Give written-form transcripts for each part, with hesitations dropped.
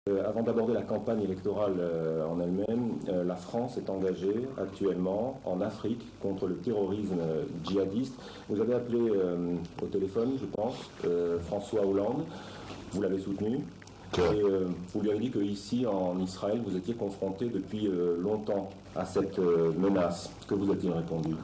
Avant d'aborder la campagne électorale en elle-même, la France est engagée actuellement en Afrique contre le terrorisme djihadiste. Vous avez appelé au téléphone, je pense, François Hollande. Vous l'avez soutenu. Et vous lui avez dit qu'ici, en Israël, vous étiez confronté depuis longtemps à cette menace. Que vous a-t-il répondu ?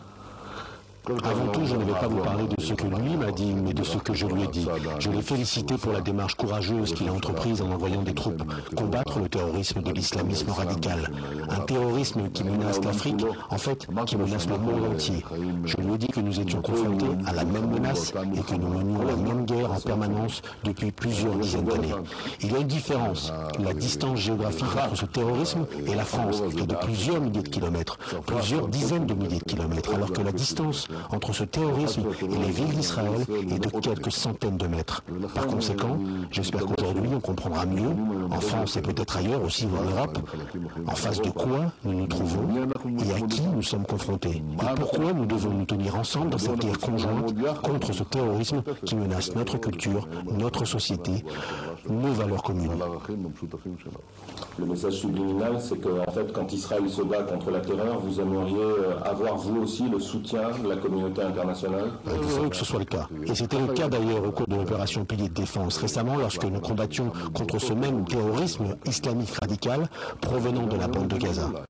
Avant tout, je ne vais pas vous parler de ce que lui m'a dit, mais de ce que je lui ai dit. Je l'ai félicité pour la démarche courageuse qu'il a entreprise en envoyant des troupes combattre le terrorisme de l'islamisme radical. Un terrorisme qui menace l'Afrique, en fait, qui menace le monde entier. Je lui ai dit que nous étions confrontés à la même menace et que nous menions la même guerre en permanence depuis plusieurs dizaines d'années. Il y a une différence. La distance géographique entre ce terrorisme et la France est de plusieurs milliers de kilomètres, plusieurs dizaines de milliers de kilomètres, alors que la distance entre ce terrorisme et les villes d'Israël est de quelques centaines de mètres. Par conséquent, j'espère qu'aujourd'hui on comprendra mieux, en France et peut-être ailleurs aussi en Europe, en face de quoi nous nous trouvons et à qui nous sommes confrontés. Et pourquoi nous devons nous tenir ensemble dans cette guerre conjointe contre ce terrorisme qui menace notre culture, notre société, nos valeurs communes. Le message subliminal, c'est qu'en fait, quand Israël se bat contre la terreur, vous aimeriez avoir vous aussi le soutien de la communauté internationale? Je veux que ce soit le cas. Et c'était le cas d'ailleurs au cours de l'opération Pilier de défense récemment lorsque nous combattions contre ce même terrorisme islamique radical provenant de la bande de Gaza.